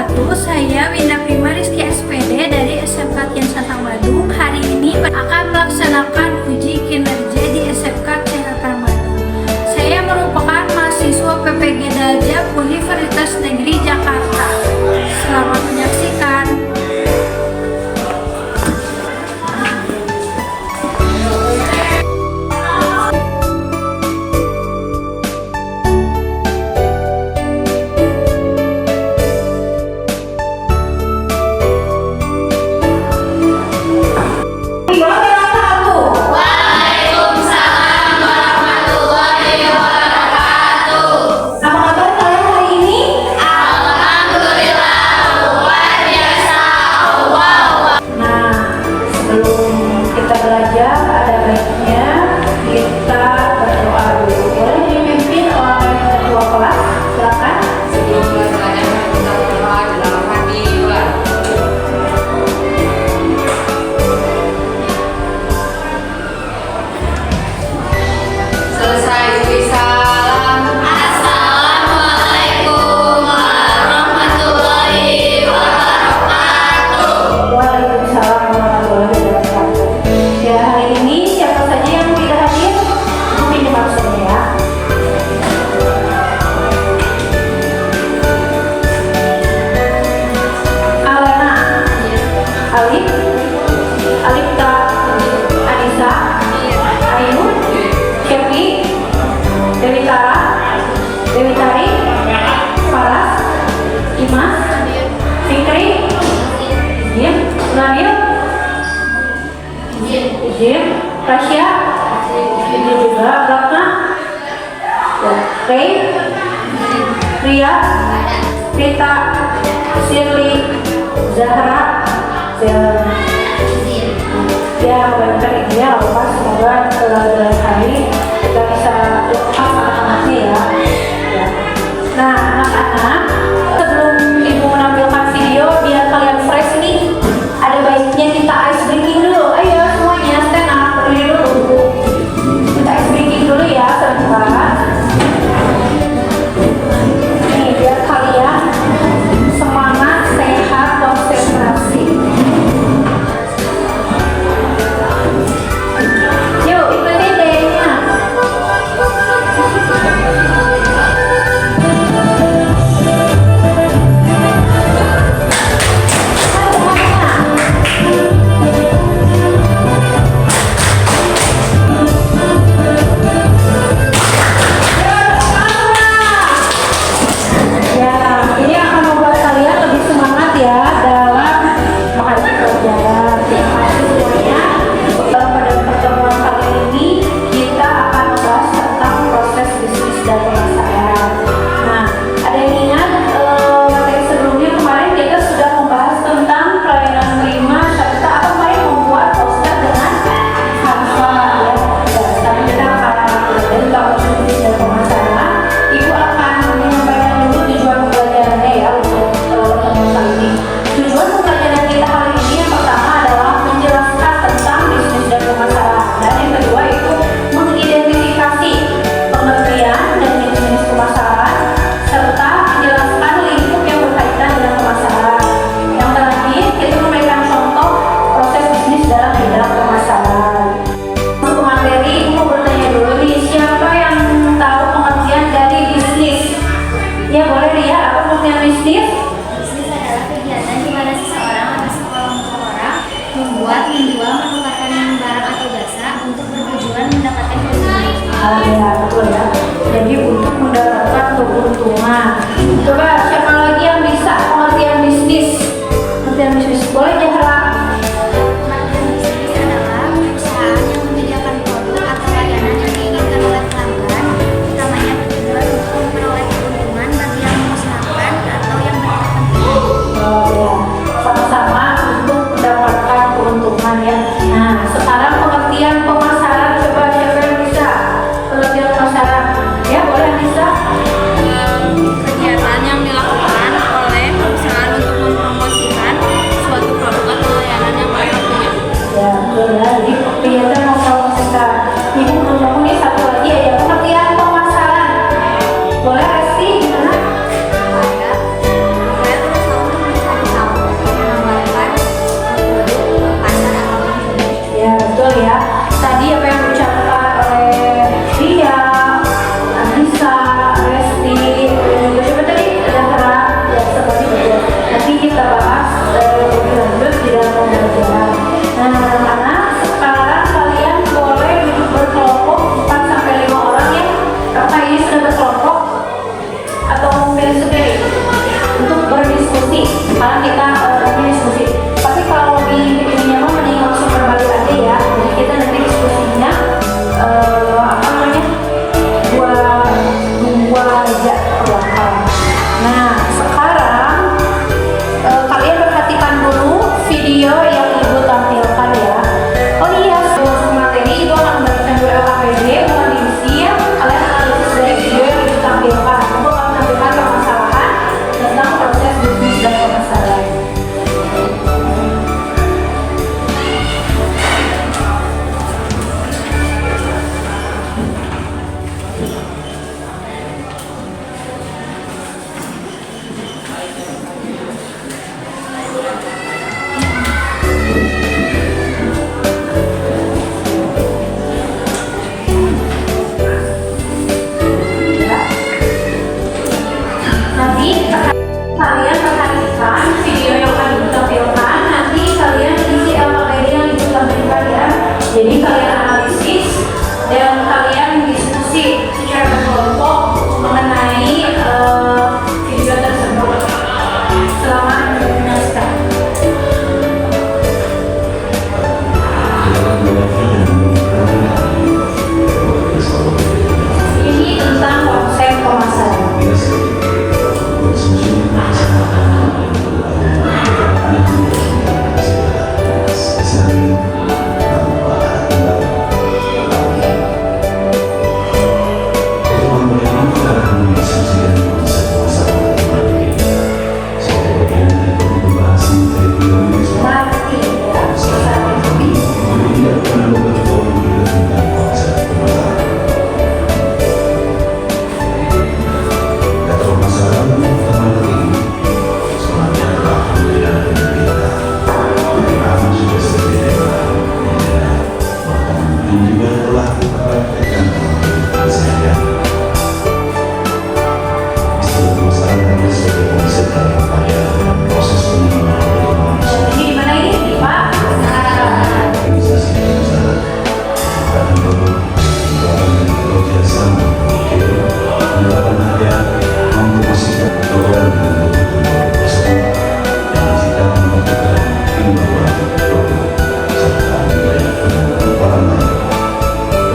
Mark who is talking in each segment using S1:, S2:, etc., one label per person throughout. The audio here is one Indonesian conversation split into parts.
S1: wabarakatuh. Saya Winda Prima Rizky SPD dari SMK Kian Santang Badung. Hari ini akan melaksanakan uji kinerja di SMK Kian Badung. Saya merupakan mahasiswa PPG Daljab Universitas Negeri Jakarta. Selamat menyaksikan.
S2: Tasya, ini juga Ratna, Rey, Ria, Rita, Shirley, Zahra, ya banyak ya lupa, semoga dalam hari kita bisa lepas anak-anaknya ya. Nah anak-anak, sebelum ibu menampilkan video biar kalian fresh nih, ada baiknya kita ice breaking dulu. Ayo semuanya stand up, berdiri dulu. Kita ice breaking dulu ya sebentar. Nih biar kalian semangat, sehat, konsentrasi. Yuk ikutin dehnya.
S3: Menjual, menukarkan barang atau jasa untuk bertujuan mendapatkan keuntungan.
S2: Ya betul ya. Jadi untuk mendapatkan keuntungan. Coba siapa lagi yang bisa pengertian bisnis? Pengertian bisnis boleh Zahra?
S3: Pengertian bisnis adalah perusahaan yang menyediakan produk atau layanan yang diinginkan oleh pelanggan, utamanya bertujuan untuk memperoleh keuntungan bagi yang mengusahakan atau yang berkepentingan.
S2: Oh ya, sama-sama untuk mendapatkan keuntungan ya. Nah, sekarang pengertian pemasaran, coba siapa yang bisa pengertian pemasaran? Ya, boleh bisa.
S3: Kegiatan yang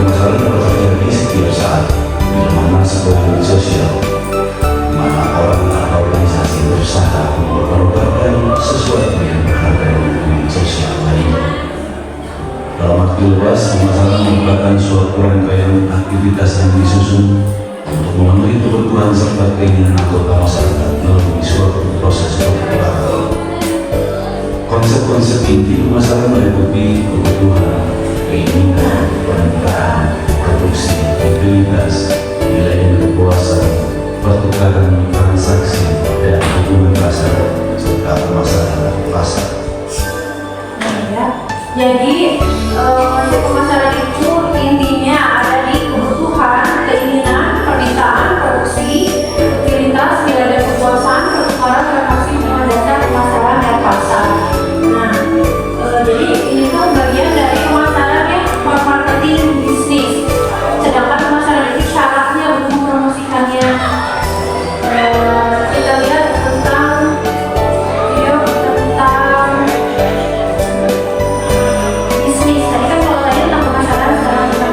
S4: permasalahan dapat terjadi setiap saat, bila mana sebuah media sosial, di mana orang atau organisasi berusaha memperbarukan sesuatu yang berharga di media sosial lainnya. Dalam arti luas, permasalahan merupakan suatu rangkaian aktivitas yang disusun untuk memenuhi kebutuhan serta keinginan anggota masyarakat melalui suatu proses perputaran. Konsep-konsep inti permasalahan meliputi kebutuhan, keinginan, permintaan, produksi, utilitas, nilai kepuasan, pertukaran transaksi, dan hubungan pasar serta permasalahan pasar.
S2: Ya. Jadi konsep pemasaran itu intinya ada di kebutuhan, keinginan, permintaan, produksi, utilitas, nilai dan kepuasan, pertukaran transaksi dengan dasar pemasaran dan pasar. Nah, jadi ini tuh bagian dari pemasaran ya, marketing bisnis. Sedangkan pemasaran itu syaratnya untuk mempromosikannya. Kita lihat tentang video tentang bisnis. Tadi kan kalau tadi tentang pemasaran, sekarang kita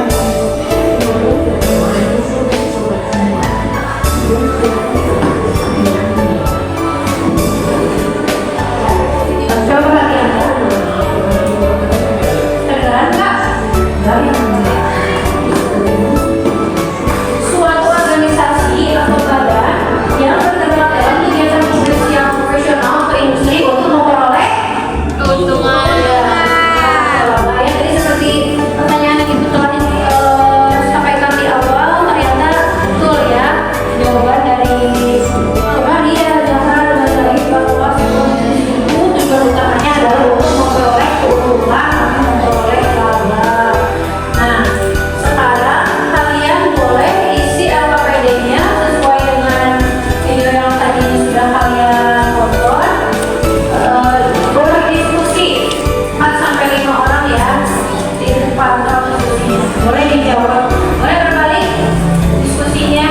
S2: coba perhatian. Kedengeran nggak? Suatu organisasi atau badan yang bergerak dalam kegiatan komersial profesional atau industri untuk memperoleh keuntungan. Ya, jadi seperti pertanyaan yang Ibu telah sampaikan di awal, ternyata betul ya jawaban dari Maria Zahra dan lagi bahwa organisasi itu tujuan utamanya adalah untuk memperoleh keuntungan atau memperoleh laba. Nah, sekarang kalian boleh isi LKPD-nya sesuai dengan video yang tadi sudah kalian tonton. Boleh diskusi 4 sampai 5 orang ya di depan diskusinya. Boleh dijawab, boleh berbalik diskusinya.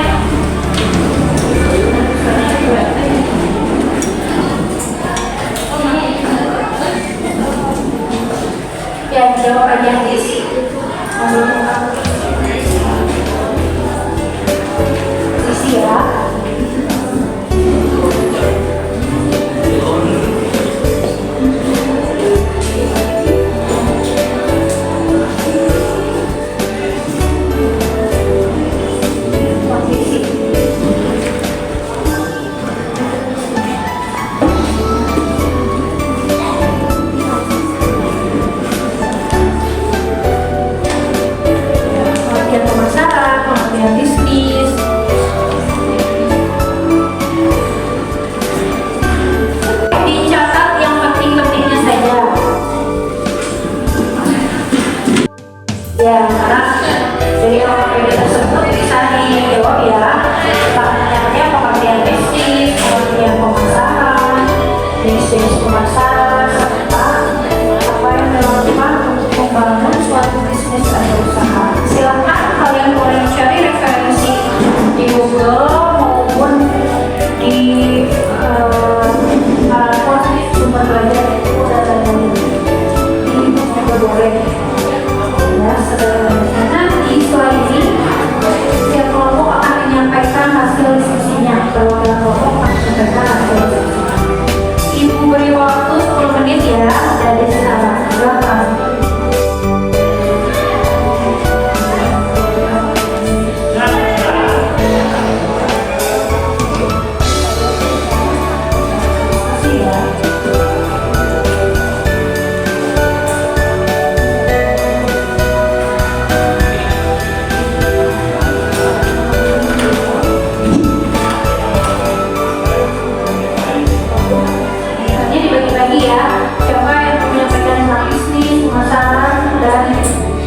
S2: Ya, jawab aja isi. Isi ya. Isi. Pengertian pemasaran, pengertian bisnis. Dicatat yang penting-pentingnya saja. Ya, karena dari LKPD tersebut bisa dijawab ya. Pertanyaannya pengertian bisnis, pengertian pemasaran, bisnis pemasaran, serta apa yang dilakukan untuk membangun suatu bisnis atau usaha. Silakan kalian boleh cari referensi di Google maupun di sumber belajar itu ada di juga boleh. Ya, sederhana. Nanti setelah ini setiap kelompok akan menyampaikan hasil diskusinya. Perwakilan kelompok akan menyampaikan hasil diskusinya. Ibu beri waktu 10 menit ya dari sekarang. Silakan. Makasih ya. Ini dibagi-bagi ya. Siapa yang menyampaikan tentang bisnis, pemasaran, dan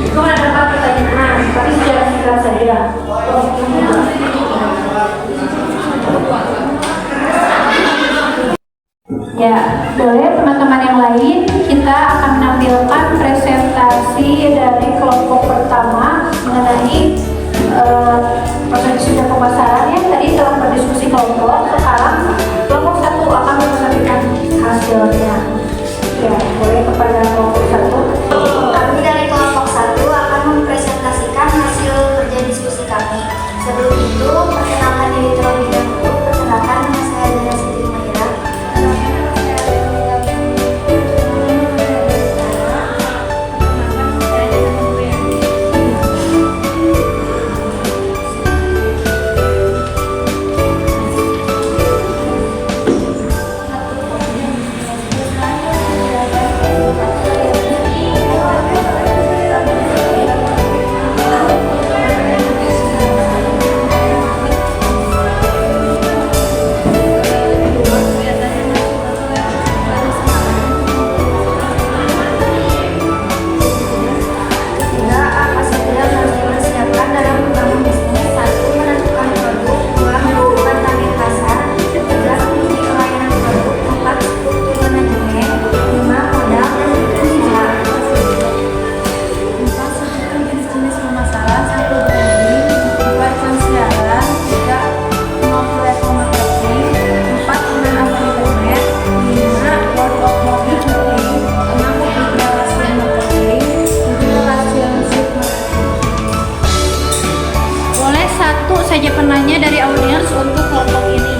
S2: itu ada 4 pertanyaan. Tapi secara singkat saja. Ya, boleh teman-teman yang lain, kita akan menampilkan presentasi dari kelompok pertama mengenai proses sudah pemasaran ya. Tadi telah berdiskusi kelompok, sekarang kelompok 1 akan mempresentasikan hasilnya. Ya, boleh kepada kelompok 1.
S3: Kami dari kelompok 1 akan mempresentasikan
S1: saja penanya dari audiens untuk kelompok ini?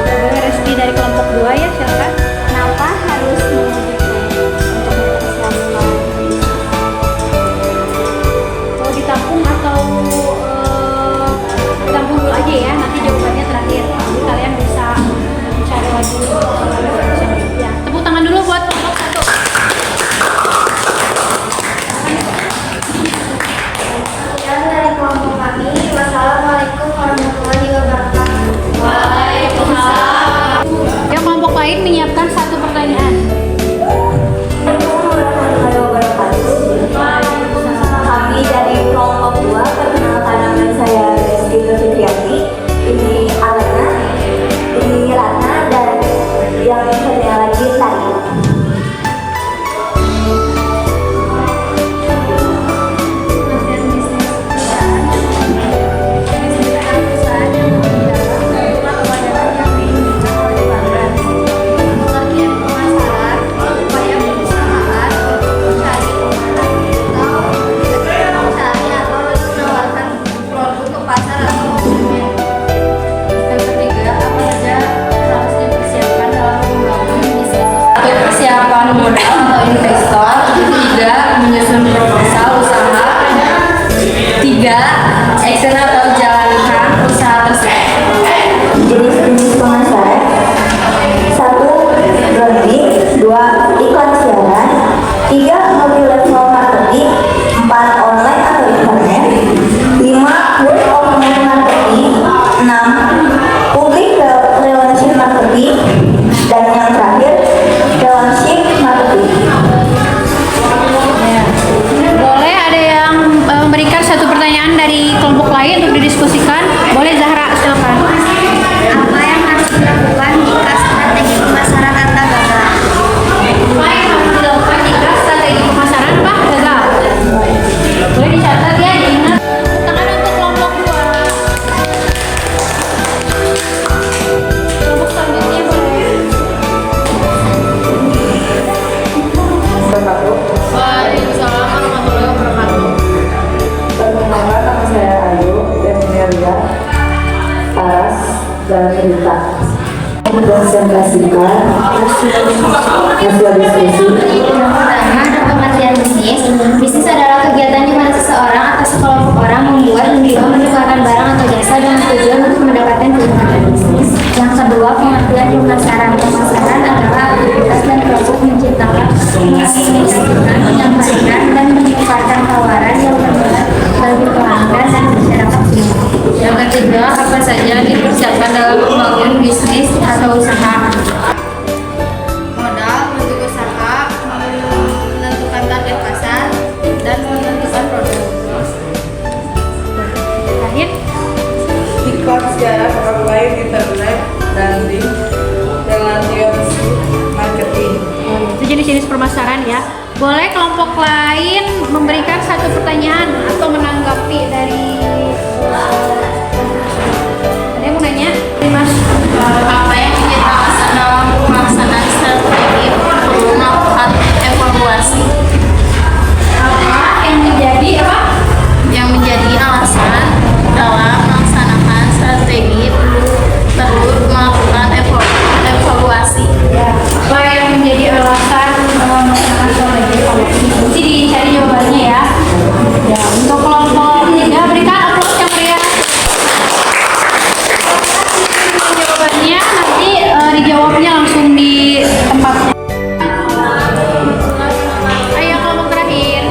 S1: Boleh Resti dari kelompok 2 ya, silakan.
S3: Kenapa harus mewujudkan untuk Islam?
S1: Mau ditampung atau ditampung dulu aja ya, nanti jawabannya terakhir. Jadi kalian bisa cari lagi. Ya, tepuk tangan dulu buat kelompok 1.
S3: Yang dari kelompok kami, wassalamualaikum warahmatullahi wabarakatuh.
S1: Waalaikumsalam. Yang kelompok lain menyiapkan 1 pertanyaan.
S5: Kami dari kelompok 2, perkenalkan nama saya Reski Fitriati. Ini Alena, ini Ratna, dan yang satunya lagi Tari.
S3: Kementerian Bisnis Perusahaan perusahaan yang bergerak kewajaran yang diinginkan oleh pelanggan, pengertian pemasaran, upaya perusahaan untuk mencari pemasaran digital, usahanya atau menawarkan produk ke pasar atau konsumen. Yang ketiga, apa saja yang harus dipersiapkan dalam membangun bisnis?
S6: Persiapan modal atau investor. 3. Menyusun proposal usaha. 3. Action atau jalankan usaha tersebut.
S5: Jenis-jenis pemasaran: 1. Branding, 2. Iklan siaran, 3. Multi-level marketing, 4. Online atau internet, 5. Word of mouth marketing, 6. Public relation marketing, dan yang terakhir relationship marketing.
S1: Boleh ada yang memberikan 1 pertanyaan dari kelompok lain untuk didiskusikan? Boleh Zahra, silakan.
S3: Apa yang harus dilakukan jika strategi pemasaran Anda gagal?
S1: Apa yang harus dilakukan jika strategi pemasaran Pak gagal? Boleh dicatat ya, diingat. Tangan untuk kelompok 2. Kelompok selanjutnya boleh.
S6: Waalaikumsalam warahmatullahi wabarakatuh.
S5: Perkenalkan, nama saya Ayu dan Melia Paras dan Rita. Presentasikan hasil diskusi.
S3: Yang pertama ada pengertian bisnis. Bisnis adalah kegiatan di mana seseorang atau sekelompok orang membuat, menjual, menukarkan barang atau jasa dengan tujuan untuk mendapatkan keuntungan bisnis. Yang kedua, pengertian pemasaran. Pemasaran adalah aktivitas dan proses menciptakan, menginisiasikan, menyampaikan, dan menukarkan tawaran yang bermanfaat bagi pelanggan dan masyarakat umum.
S6: Yang ketiga, apa saja yang dipersiapkan dalam membangun bisnis atau usaha. Modal, bentuk usaha, menentukan target pasar, dan menentukan produk.
S1: Terakhir.
S7: Iklan sejarah online, internet, branding, relationship marketing.
S1: Itu jenis-jenis permasalahan ya. Boleh kelompok lain memberikan 1 pertanyaan atau menanggapi dari ada yang mau nanya? Mas,
S6: Apa yang menjadi alasan dalam pelaksanaan strategi perlu melakukan evaluasi?
S1: apa yang menjadi apa?
S6: Yang menjadi alasan dalam melaksanakan strategi perlu melakukan evaluasi.
S1: Ya, apa yang menjadi alasan melaksanakan strategi evaluasi? Mesti dicari jawabannya ya. Ya, untuk kelompok 3 berikan aplaus yang meriah. Jawabannya nanti dijawabnya langsung di tempatnya. Ayo kelompok terakhir.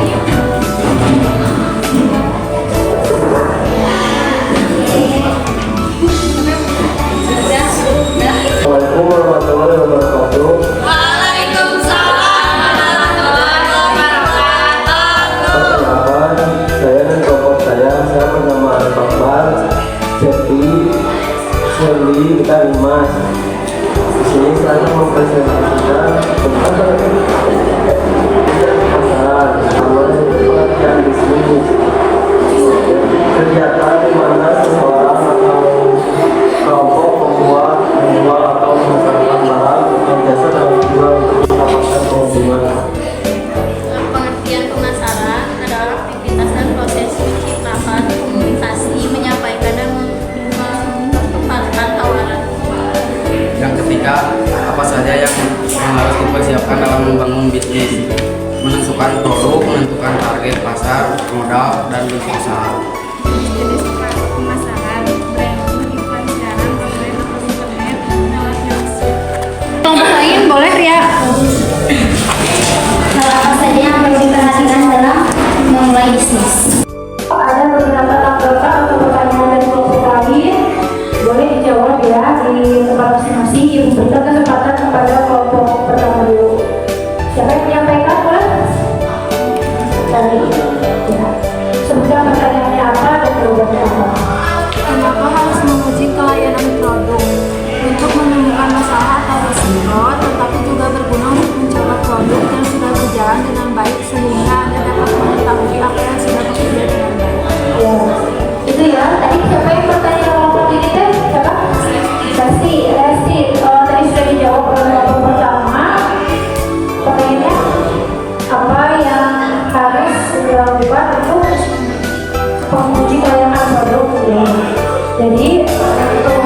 S8: Assalamualaikum warahmatullahi wabarakatuh. Perkenalkan, saya dan kelompok saya bernama Arif Akbar, Septi, Shirley, kita Dimas. Di sini saya mempresentasikan tentang pasaran, namanya pengertian bisnis. Kegiatan di mana seseorang atau kelompok membuat, menjual atau memasarkan barang atau jasa dalam tujuan untuk mendapatkan keuntungan.
S6: Pengertian pemasaran adalah aktivitas dan proses menciptakan, presentasi, menyampaikan dan memperkenalkan tawaran.
S9: Yang ketiga, apa saja yang harus dipersiapkan dalam membangun bisnis, menentukan produk, menentukan target pasar, modal, dan bisnis usaha.
S3: Jenis pemasaran, branding, iklan siaran, online atau internet, lewat website.
S1: Kelompok lain boleh ya.
S3: Hal apa saja yang perlu diperhatikan dalam memulai bisnis?
S2: Ada beberapa tanggapan atau pertanyaan dari kelompok lain, boleh dijawab ya di tempat masing-masing. Ibu berikan kesempatan kepada kelompok pertama dulu. Siapa yang menyampaikan, boleh? Tadi, ya. Sebutkan pertanyaannya apa dan jawabannya apa.
S3: Kenapa harus menguji kelayanan produk? Untuk menemukan masalah atau risiko, tetapi juga berguna untuk mencoba produk yang sudah berjalan dengan baik sehingga Anda dapat mengetahui apa yang sudah bekerja dengan baik.
S2: Ya, itu ya. Tadi siapa yang bertanya kelompok ini teh? Siapa? Resti. Tadi sudah dijawab oleh kelompok pertama. Pertanyaannya apa yang harus dilakukan untuk menguji kelayakan produk? Ya. Jadi untuk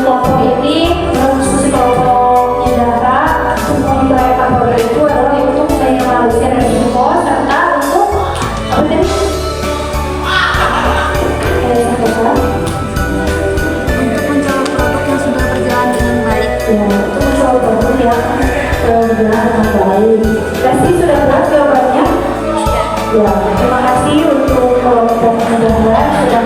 S2: kelompok ini, diskusi kelompok Indra untuk menguji kelayakan produk itu adalah untuk menganalisis risiko serta untuk apa tadi?
S3: Untuk mencoba produk yang sudah berjalan dengan baik.
S2: Ya, itu mencoba produk yang berjalan dengan baik. Resti sudah jelas jawabannya? Ya, terima kasih untuk kelompok Indra sudah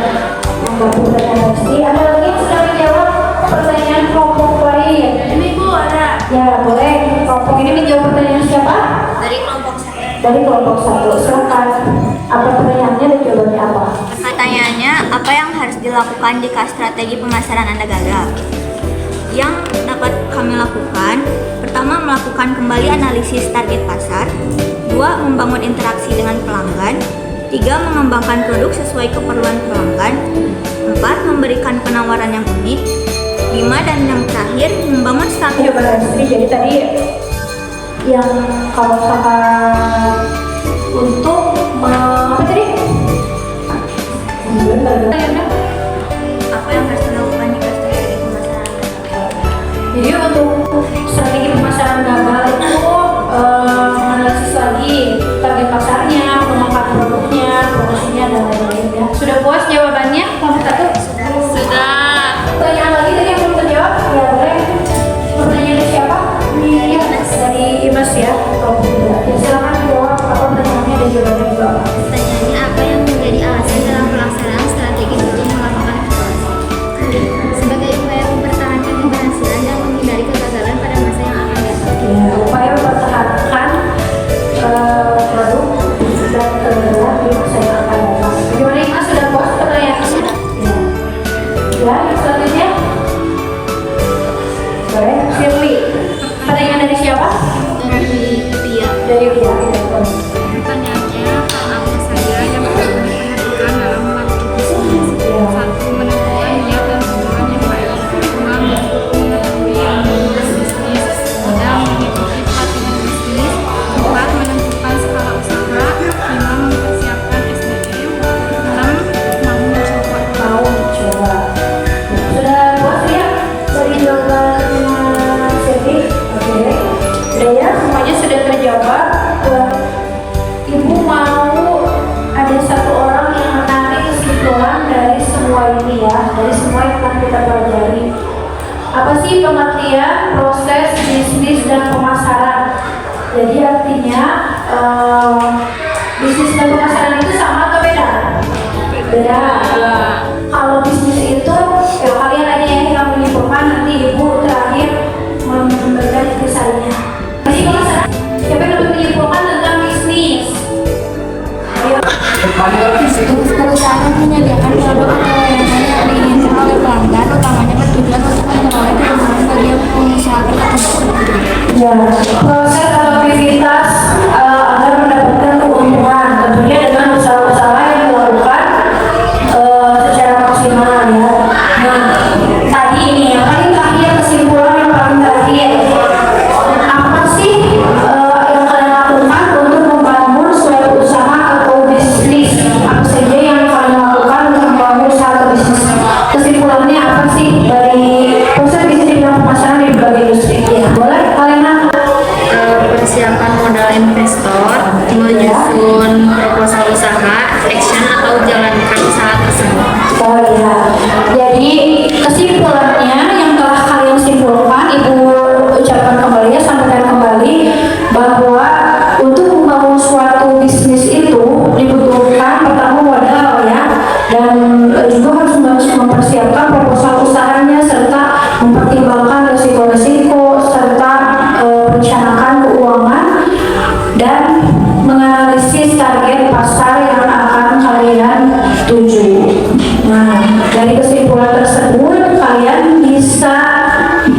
S2: menggabung dengan Resti. Ada lagi yang sudah menjawab pertanyaan kelompok lain?
S1: Ini Bu ada.
S2: Ya, boleh. Kelompok ini menjawab pertanyaan siapa?
S6: Dari kelompok saya.
S2: Dari kelompok 1. Silakan. Apa pertanyaannya dan jawabannya apa?
S6: Pertanyaannya, apa yang harus dilakukan jika strategi pemasaran Anda gagal? Yang dapat kami lakukan, pertama melakukan kembali analisis target pasar, 2 membangun interaksi dengan pelanggan, 3 mengembangkan produk sesuai keperluan pelanggan, 4 memberikan penawaran yang unik, 5 dan yang terakhir membangun strategi.
S2: Jawaban Resti. Jadi tadi yang kalau misalkan untuk apa tadi?
S6: Apa yang harus dilakukan jika strategi pemasaran gagal?
S2: Jadi untuk strategi pemasaran gagal itu menganalisis lagi target pasarnya, mengembangkan produknya, promosinya dan lain-lain ya. Sudah puas jawabannya? Kelompok 1?
S6: Sudah.
S2: Pertanyaan lagi tadi yang belum terjawab? Ya boleh. Pertanyaan dari siapa? Dari Imas ya. Kelompok 2. Ya silakan dijawab apa pertanyaannya dan jawabannya juga apa.
S3: Pertanyaannya, apa yang menjadi alasan dalam pelaksanaan strategi untuk melakukan evaluasi? Sebagai upaya mempertahankan keberhasilan dan menghindari kegagalan pada masa yang akan datang.
S2: Ya, upaya mempertahankan produk dan kegagalan di masa yang akan datang. Bagaimana Imas, sudah puas pertanyaannya?
S3: Sudah.
S2: Ya, selanjutnya. Boleh, Shirley. Pertanyaan dari siapa?
S3: Dari Ria.
S2: Dari Ria. Boleh.
S3: Pertanyaannya, hal apa saja yang perlu diperhatikan dalam melakukan bisnis?
S2: Ya.
S3: 1. Menentukan niat dan tujuan yang baik. 2. Mengetahui ilmu bisnis. 3. Mengikuti pelatihan bisnis. 4. Menentukan skala usaha. 5. Mempersiapkan SDM. 6. Mau mencoba.
S2: Mau mencoba. Sudah puas ya dari jawabannya Shirley? Oke. Udah ya, semuanya sudah terjawab. Ibu mau ada satu orang yang menarik kesimpulan dari semua ini ya, dari semua yang telah kita pelajari. Apa sih pengertian proses bisnis dan pemasaran? Jadi artinya bisnis dan pemasaran itu sama atau beda? Beda. Ya. Kalau bisnis itu, ya kalian aja yang menyimpulkan, nanti ibu terakhir memberikan kisahnya. Jadi pemasaran, siapa yang dapat menyimpulkan tentang bisnis? Ayo.
S3: Perusahaan yang menyediakan produk atau layanan yang diinginkan oleh pelanggan, utamanya bertujuan untuk memperoleh keuntungan bagi pengusaha tertentu.
S2: Ya, proses atau aktivitas agar mendapatkan keuntungan tentunya dengan usaha-usaha yang dilakukan secara maksimal ya. Nah, tadi ini yang paling terakhir, kesimpulan yang paling terakhir, apa sih yang kalian lakukan untuk membangun suatu usaha atau bisnis? Apa saja yang kalian lakukan untuk membangun Nah, dari kesimpulan tersebut kalian bisa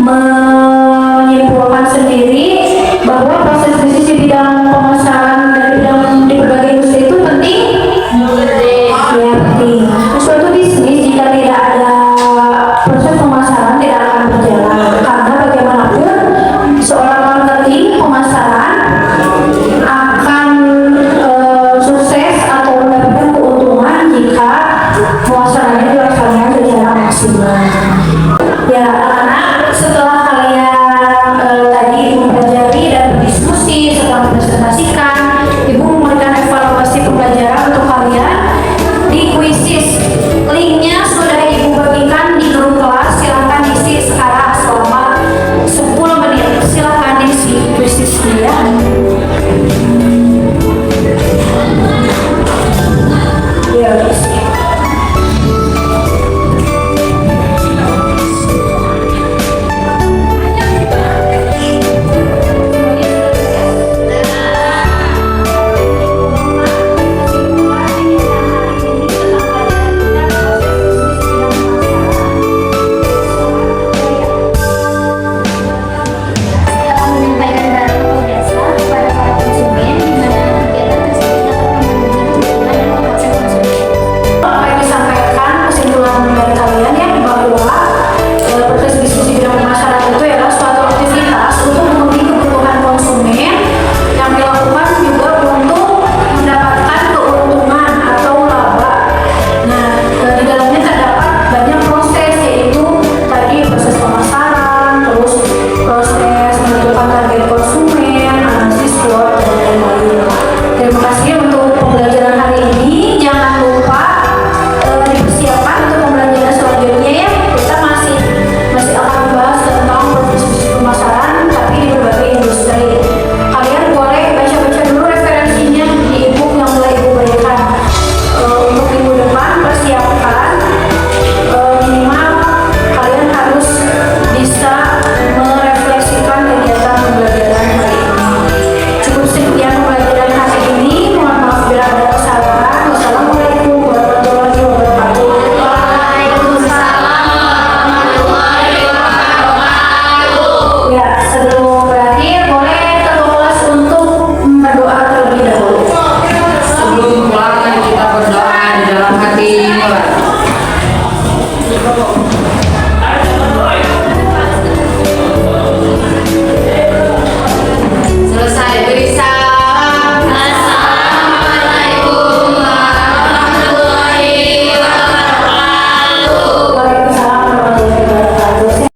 S2: menyimpulkan sendiri bahwa proses bisnis di bidang pemasaran dan bidang di berbagai industri itu penting. Ya, penting. Suatu bisnis jika tidak ada proses pemasaran tidak akan berjalan, karena bagaimanapun seorang marketing pemasaran akan sukses atau mendapatkan keuntungan jika pemasarannya dilaksanakan secara maksimal. Ya, anak-anak, setelah kalian tadi mempelajari dan berdiskusi setelah mempresentasikan, Ibu memberikan evaluasi pembelajaran untuk kalian di Quizizz. Linknya sudah Ibu bagikan di grup kelas, silahkan isi sekarang selama 10 menit. Silahkan isi Quizizz ya. Ya, isi.
S3: Dalam menyampaikan barang atau jasa kepada para konsumen, di mana kegiatan tersebut dapat menguntungkan keuntungan dan memuaskan konsumen.
S2: Apa yang disampaikan kesimpulan dari kalian ya, bahwa proses bisnis di bidang pemasaran itu adalah suatu aktivitas untuk memenuhi kebutuhan konsumen yang dilakukan juga untuk mendapatkan keuntungan atau laba. Nah, di dalamnya terdapat banyak proses, yaitu tadi proses pemasaran, terus proses menentukan target konsumen, analisis SWOT, dan lain-lain. Terima kasih untuk pembelajaran hari ini. Jangan lupa dipersiapkan untuk pembelajaran selanjutnya ya. Kita masih akan membahas tentang proses pemasaran tapi di berbagai industri. Kalian boleh baca-baca dulu referensinya di e-book yang mulai Ibu berikan. Untuk minggu depan persiapan